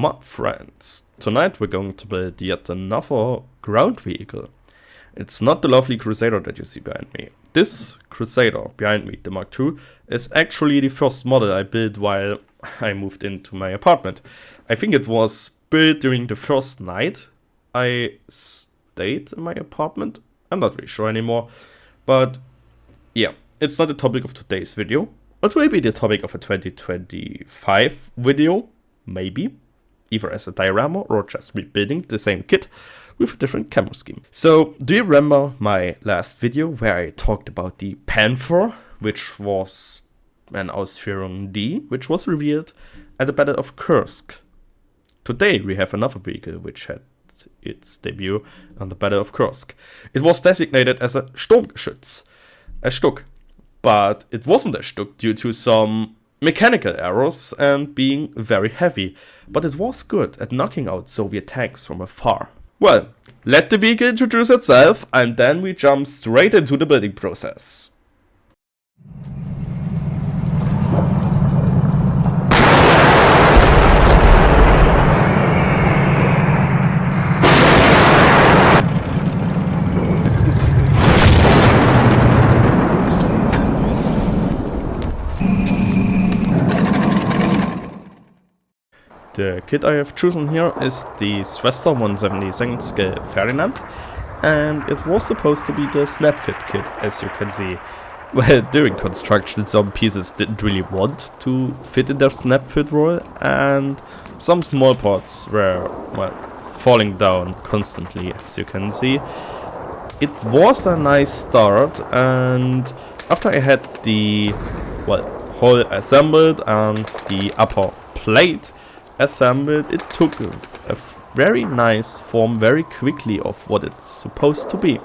my friends, tonight we're going to build yet another ground vehicle. It's not the lovely Crusader that you see behind me. This Crusader behind me, the Mark II, is actually the first model I built while I moved into my apartment. I think it was built during the first night I stayed in my apartment. I'm not really sure anymore, but yeah, it's not the topic of today's video. It will be the topic of a 2025 video, maybe, either as a diorama or just rebuilding the same kit with a different camera scheme. So, do you remember my last video where I talked about the Panther, which was an Ausführung D, which was revealed at the Battle of Kursk? Today we have another vehicle which had its debut on the Battle of Kursk. It was designated as a Sturmgeschütz, a Stuck. But it wasn't a Stuck due to some mechanical errors and being very heavy. But it was good at knocking out Soviet tanks from afar. Well, let the vehicle introduce itself and then we jump straight into the building process. The kit I have chosen here is the Schwester 172nd scale Ferdinand, and it was supposed to be the snap fit kit, as you can see. Well, during construction some pieces didn't really want to fit in their snap fit roll, and some small parts were, well, falling down constantly, as you can see. It was a nice start, and after I had the, well, hull assembled and the upper plate assembled, it took a very nice form very quickly of what it's supposed to be.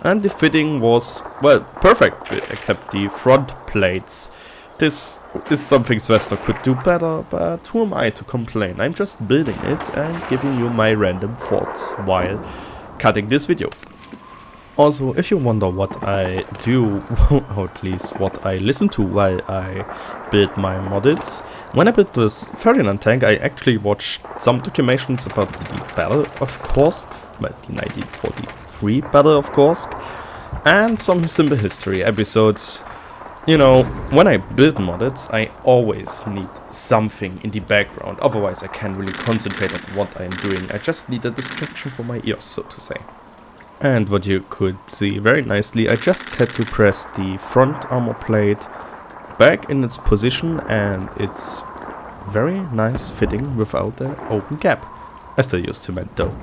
And the fitting was, well, perfect, except the front plates. This is something Schwester could do better, but who am I to complain? I'm just building it and giving you my random thoughts while cutting this video. Also, if you wonder what I do, or at least what I listen to while I build my models, when I built this Ferdinand tank, I actually watched some documentations about the Battle of Kursk, the 1943 Battle of Kursk, and some simple history episodes. You know, when I build models, I always need something in the background, otherwise I can't really concentrate on what I'm doing. I just need a distraction for my ears, so to say. And what you could see very nicely, I just had to press the front armor plate back in its position and it's very nice fitting without an open gap. I still use cement though.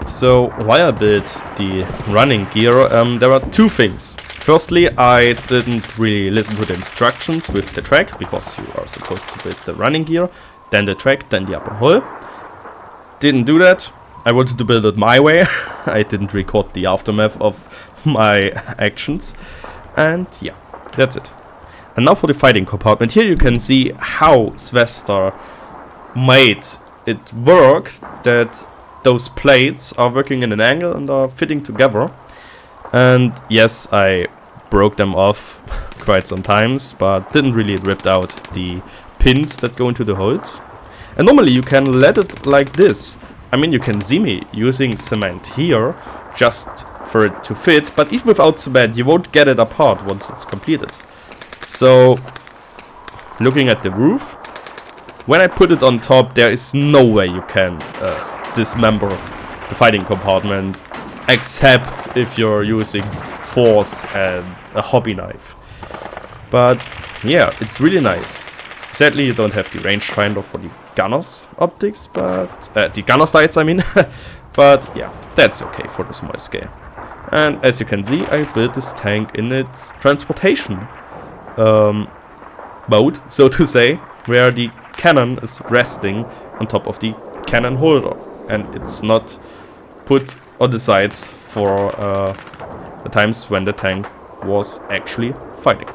So while I built the running gear, there are two things. Firstly, I didn't really listen to the instructions with the track, because you are supposed to build the running gear, then the track, then the upper hull. Didn't do that. I wanted to build it my way. I didn't record the aftermath of my actions. And yeah, that's it. And now for the fighting compartment. Here you can see how Schwester made it work, that those plates are working in an angle and are fitting together. And yes, I broke them off quite some times, but didn't really rip out the pins that go into the holes. And normally you can let it like this. I mean, you can see me using cement here just for it to fit, but even without cement you won't get it apart once it's completed. So, looking at the roof, when I put it on top, there is no way you can dismember the fighting compartment, except if you're using force and a hobby knife. But yeah, it's really nice. Sadly, you don't have the rangefinder for the gunner's optics, but the gunner sights, I mean. But yeah, that's okay for the small scale. And as you can see, I built this tank in its transportation mode, so to say, where the cannon is resting on top of the cannon holder, and it's not put on the sides for the times when the tank was actually fighting.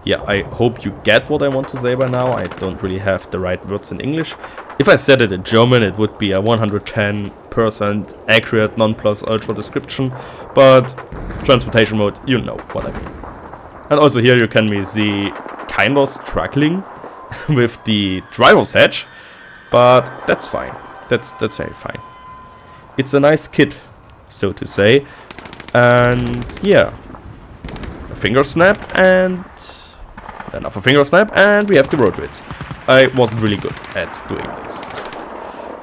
Yeah, I hope you get what I want to say by now. I don't really have the right words in English. If I said it in German, it would be a 110% accurate non-plus-ultra description, but transportation mode, you know what I mean. And also here you can see kind of struggling with the driver's hatch, but that's fine. That's very fine. It's a nice kit, so to say. And yeah, a finger snap and another finger snap, and we have the road grids. I wasn't really good at doing this.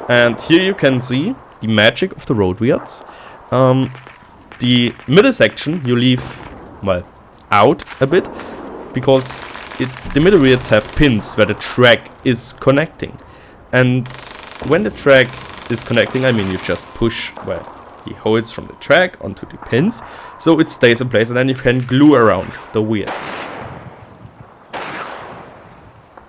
And here you can see the magic of the road wheels. The middle section you leave, well, out a bit, because the middle wheels have pins where the track is connecting. And when the track is connecting, I mean you just push, well, the holes from the track onto the pins, so it stays in place, and then you can glue around the wheels.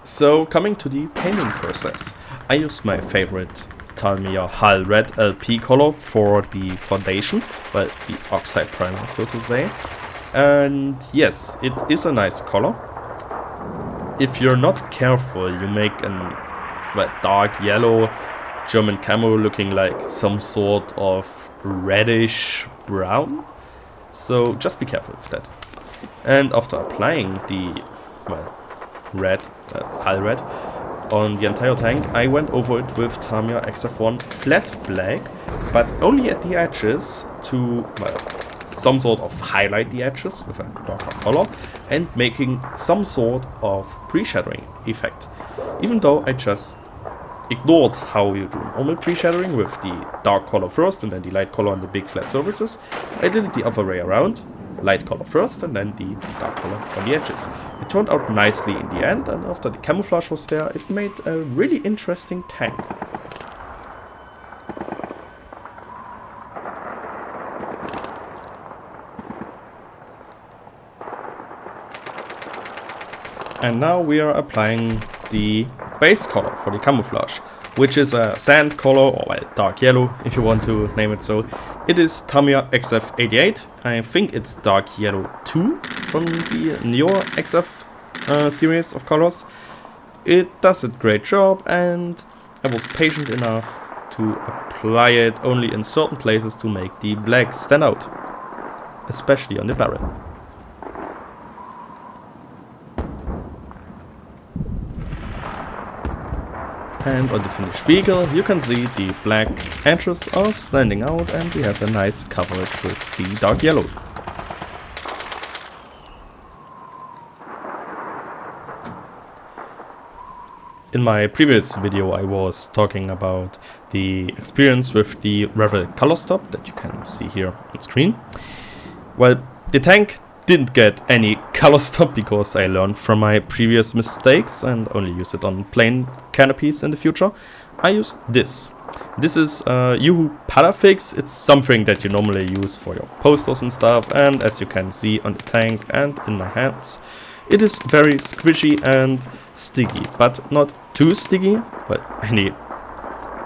So coming to the painting process, I use my favorite Tamiya Hull Red LP color for the foundation, well, the oxide primer, so to say. And yes, it is a nice color. If you're not careful, you make an, well, dark yellow German camo looking like some sort of reddish brown. So just be careful with that. And after applying the, well, red, Hull Red on the entire tank, I went over it with Tamiya XF1 flat black, but only at the edges to, well, some sort of highlight the edges with a darker color and making some sort of pre-shadowing effect. Even though I just ignored how you do normal pre-shadowing with the dark color first and then the light color on the big flat surfaces, I did it the other way around. Light color first and then the dark color on the edges. It turned out nicely in the end, and after the camouflage was there, it made a really interesting tank. And now we are applying the base color for the camouflage, which is a sand color, or well, dark yellow if you want to name it so. It is Tamiya XF88. I think it's dark yellow 2 from the newer XF series of colors. It does a great job, and I was patient enough to apply it only in certain places to make the black stand out, especially on the barrel. And on the finished vehicle, you can see the black edges are standing out, and we have a nice coverage with the dark yellow. In my previous video I was talking about the experience with the Revel color stop that you can see here on screen. Well, the tank didn't get any color stop because I learned from my previous mistakes and only use it on plain canopies in the future. I used this. This is Yuhu Patafix. It's something that you normally use for your posters and stuff, and as you can see on the tank and in my hands, it is very squishy and sticky, but not too sticky. But any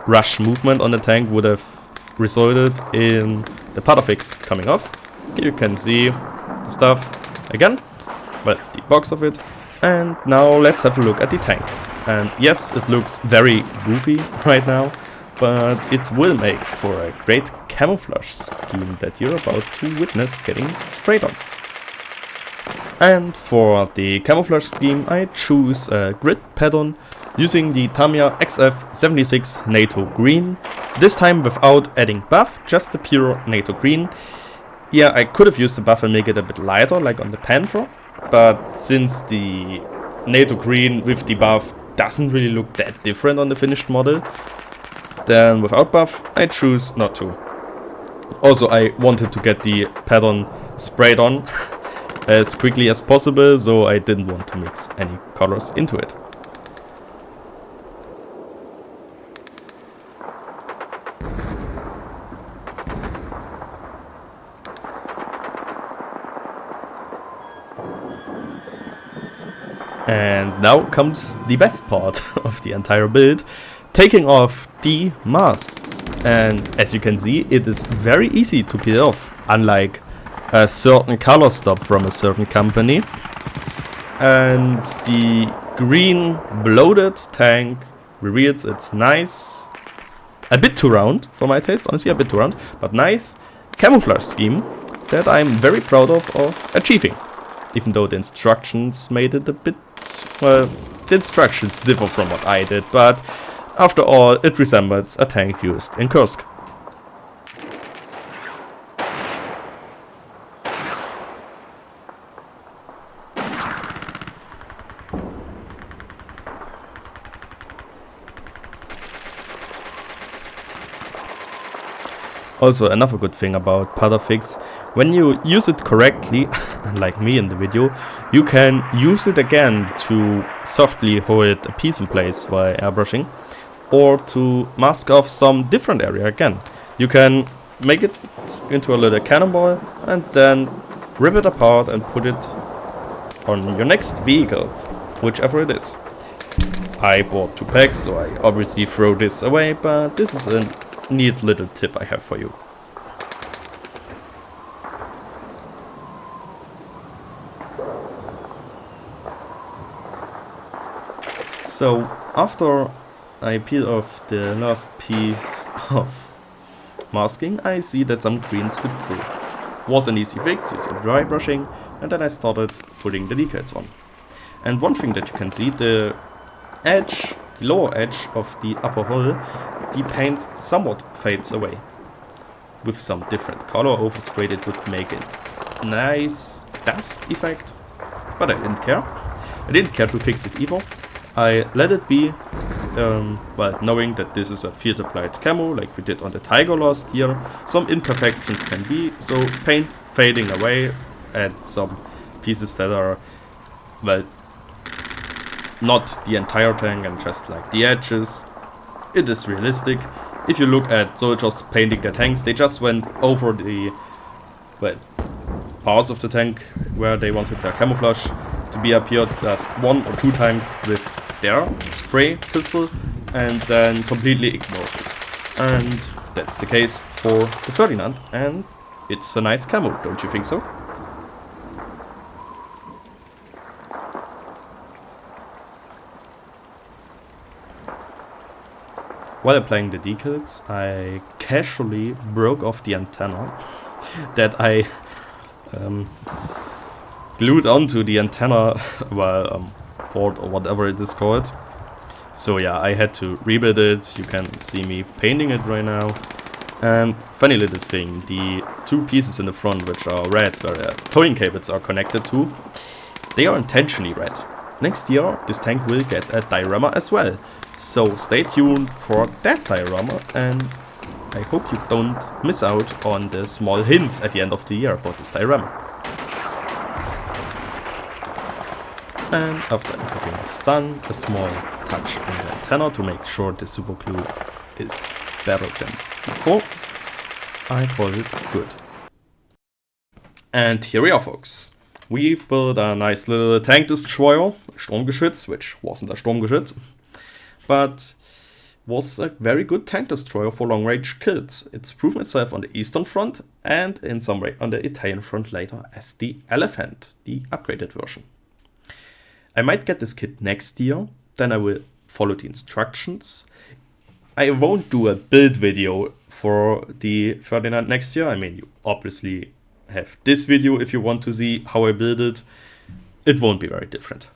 rush movement on the tank would have resulted in the Patafix coming off. Here you can see the stuff again, but the box of it. And now let's have a look at the tank. And yes, it looks very goofy right now, but it will make for a great camouflage scheme that you're about to witness getting sprayed on. And for the camouflage scheme, I choose a grid pattern using the Tamiya XF76 NATO green, this time without adding buff, just the pure NATO green. Yeah, I could have used the buff and make it a bit lighter, like on the Panther, but since the NATO green with the buff doesn't really look that different on the finished model, then without buff, I choose not to. Also, I wanted to get the pattern sprayed on as quickly as possible, so I didn't want to mix any colors into it. And now comes the best part of the entire build, taking off the masks. And as you can see, it is very easy to peel off, unlike a certain color stop from a certain company. And the green bloated tank reveals its nice, a bit too round for my taste, honestly a bit too round, but nice camouflage scheme that I'm very proud of achieving. Even though the instructions made it a bit, well, the instructions differ from what I did, but after all, it resembles a tank used in Kursk. Also, another good thing about Powderfix, when you use it correctly, like me in the video, you can use it again to softly hold a piece in place while airbrushing, or to mask off some different area again. You can make it into a little cannonball and then rip it apart and put it on your next vehicle, whichever it is. I bought 2 packs, so I obviously throw this away, but this is a neat little tip I have for you. So after I peel off the last piece of masking, I see that some green slipped through. Was an easy fix using dry brushing, and then I started putting the decals on. And one thing that you can see, the edge, the lower edge of the upper hull, the paint somewhat fades away. With some different color oversprayed, it would make a nice dust effect, but I didn't care. I didn't care to fix it either. I let it be, well, knowing that this is a field applied camo like we did on the Tiger last year. Some imperfections can be, so paint fading away and some pieces that are, well, not the entire tank and just like the edges. It is realistic. If you look at soldiers painting their tanks, they just went over the, well, parts of the tank where they wanted their camouflage to be appeared just 1 or 2 times with their spray pistol and then completely ignored it. And that's the case for the Ferdinand, and it's a nice camo, don't you think so? While applying the decals, I casually broke off the antenna that I glued onto the antenna while board or whatever it is called. So yeah, I had to rebuild it. You can see me painting it right now. And funny little thing, the 2 pieces in the front which are red, where the towing cables are connected to, they are intentionally red. Next year this tank will get a diorama as well. So stay tuned for that diorama, and I hope you don't miss out on the small hints at the end of the year about this diorama. And after everything is done, a small touch on the antenna to make sure the super glue is better than before. I call it good. And here we are, folks. We've built a nice little tank destroyer, Sturmgeschütz, which wasn't a Sturmgeschütz, but was a very good tank destroyer for long-range kills. It's proven itself on the Eastern Front and in some way on the Italian front later as the Elephant, the upgraded version. I might get this kit next year, then I will follow the instructions. I won't do a build video for the Ferdinand next year. I mean, you obviously have this video if you want to see how I build it. It won't be very different.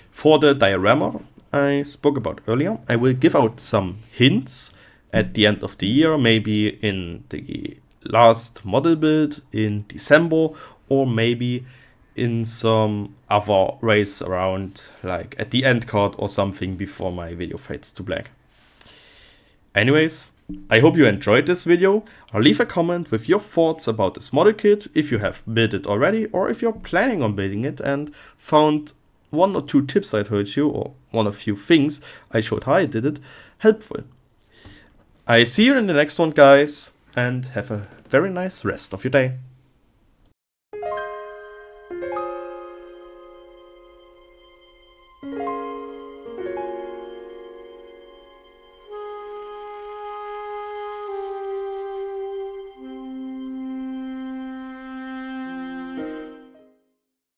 For the diorama I spoke about earlier, I will give out some hints at the end of the year, maybe in the last model build in December, or maybe in some other race around, like at the end card or something before my video fades to black. Anyways, I hope you enjoyed this video. Leave a comment with your thoughts about this model kit, if you have built it already or if you're planning on building it and found 1 or 2 tips I told you, or 1 or few things I showed how I did it, helpful. I see you in the next one, guys, and have a very nice rest of your day.